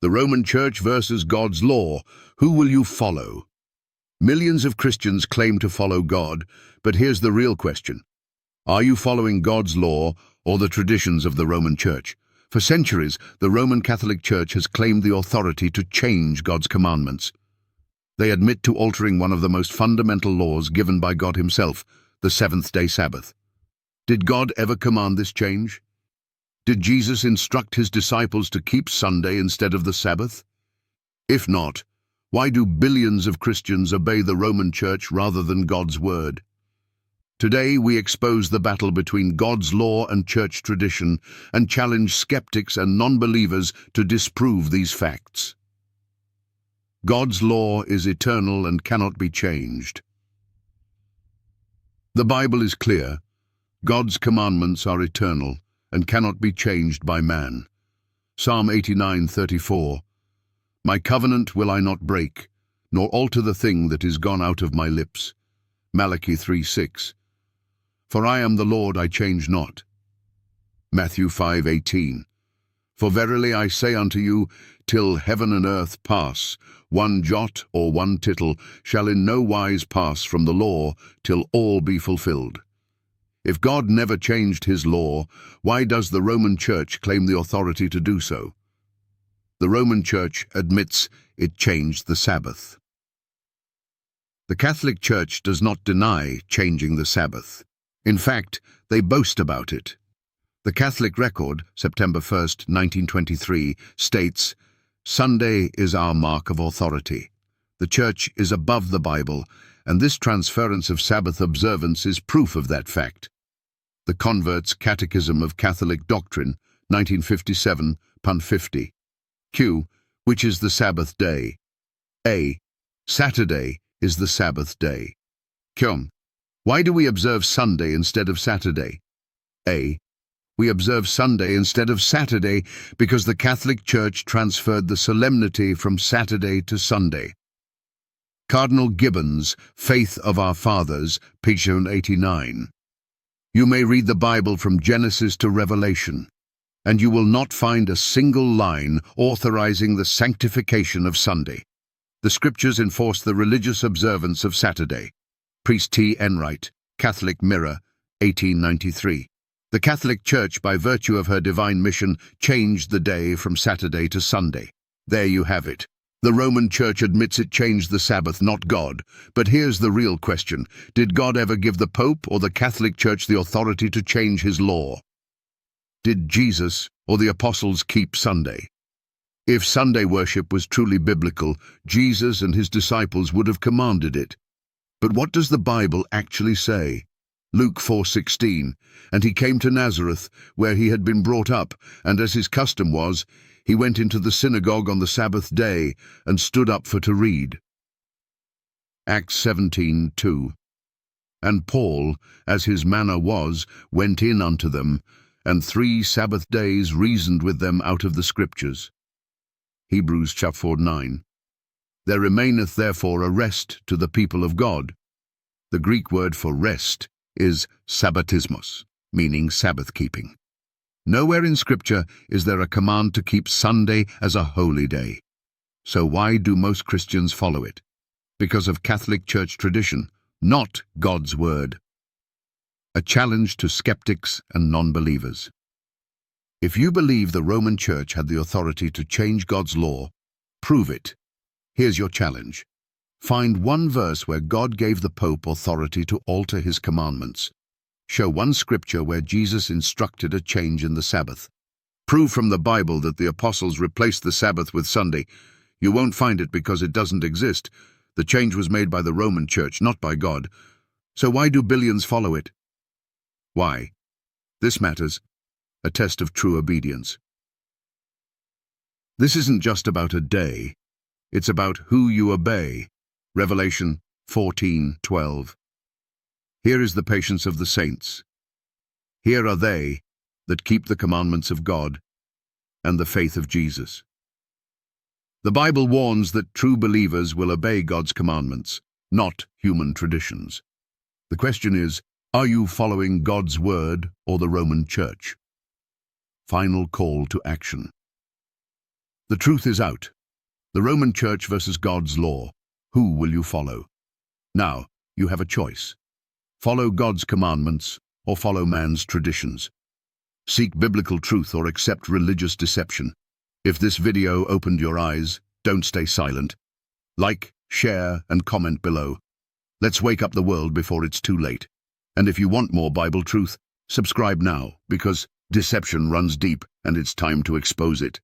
The Roman Church versus God's law. Who will you follow? Millions of Christians claim to follow God, but here's the real question. Are you following God's law or the traditions of the Roman Church? For centuries, the Roman Catholic Church has claimed the authority to change God's commandments. They admit to altering one of the most fundamental laws given by God himself, the seventh-day Sabbath. Did God ever command this change? Did Jesus instruct his disciples to keep Sunday instead of the Sabbath? If not, why do billions of Christians obey the Roman Church rather than God's word? Today we expose the battle between God's law and church tradition and challenge skeptics and non-believers to disprove these facts. God's law is eternal and cannot be changed. The Bible is clear. God's commandments are eternal and cannot be changed by man. Psalm 89:34. My covenant will I not break, nor alter the thing that is gone out of my lips. Malachi 3:6. For I am the Lord, I change not. Matthew 5:18. For verily I say unto you, till heaven and earth pass, one jot or one tittle shall in no wise pass from the law till all be fulfilled. If God never changed his law, why does the Roman Church claim the authority to do so? The Roman Church admits it changed the Sabbath. The Catholic Church does not deny changing the Sabbath. In fact, they boast about it. The Catholic record, September 1st, 1923, states, Sunday is our mark of authority. The Church is above the Bible, and this transference of Sabbath observance is proof of that fact. The Convert's Catechism of Catholic Doctrine, 1957, pund 50. Q. Which is the Sabbath day? A. Saturday is the Sabbath day. Q. Why do we observe Sunday instead of Saturday? A. We observe Sunday instead of Saturday because the Catholic Church transferred the solemnity from Saturday to Sunday. Cardinal Gibbon's Faith of Our Fathers, page 89. You may read the Bible from Genesis to Revelation, and you will not find a single line authorizing the sanctification of Sunday. The Scriptures enforce the religious observance of Saturday. Priest T. Enright, Catholic Mirror, 1893. The Catholic Church, by virtue of her divine mission, changed the day from Saturday to Sunday. There you have it. The Roman Church admits it changed the Sabbath, not God. But here's the real question. Did God ever give the Pope or the Catholic Church the authority to change his law? Did Jesus or the apostles keep Sunday? If Sunday worship was truly biblical, Jesus and his disciples would have commanded it. But what does the Bible actually say? Luke 4:16, and he came to Nazareth, where he had been brought up, and as his custom was, he went into the synagogue on the Sabbath day and stood up for to read. Acts 17:2. And Paul, as his manner was, went in unto them, and 3 Sabbath days reasoned with them out of the Scriptures. Hebrews 4:9. There remaineth therefore a rest to the people of God. The Greek word for rest is sabbatismos, meaning Sabbath-keeping. Nowhere in Scripture is there a command to keep Sunday as a holy day. So why do most Christians follow it? Because of Catholic Church tradition, not God's word. A challenge to skeptics and non-believers. If you believe the Roman Church had the authority to change God's law, prove it. Here's your challenge. Find one verse where God gave the Pope authority to alter his commandments. Show one scripture where Jesus instructed a change in the Sabbath. Prove from the Bible that the apostles replaced the Sabbath with Sunday. You won't find it because it doesn't exist. The change was made by the Roman Church, not by God. So why do billions follow it? Why? This matters. A test of true obedience. This isn't just about a day. It's about who you obey. Revelation 14:12. Here is the patience of the saints. Here are they that keep the commandments of God and the faith of Jesus. The Bible warns that true believers will obey God's commandments, not human traditions. The question is, are you following God's word or the Roman Church? Final call to action. The truth is out. The Roman Church versus God's law. Who will you follow? Now, you have a choice. Follow God's commandments or follow man's traditions. Seek biblical truth or accept religious deception. If this video opened your eyes, don't stay silent. Like, share, and comment below. Let's wake up the world before it's too late. And if you want more Bible truth, subscribe now, because deception runs deep and it's time to expose it.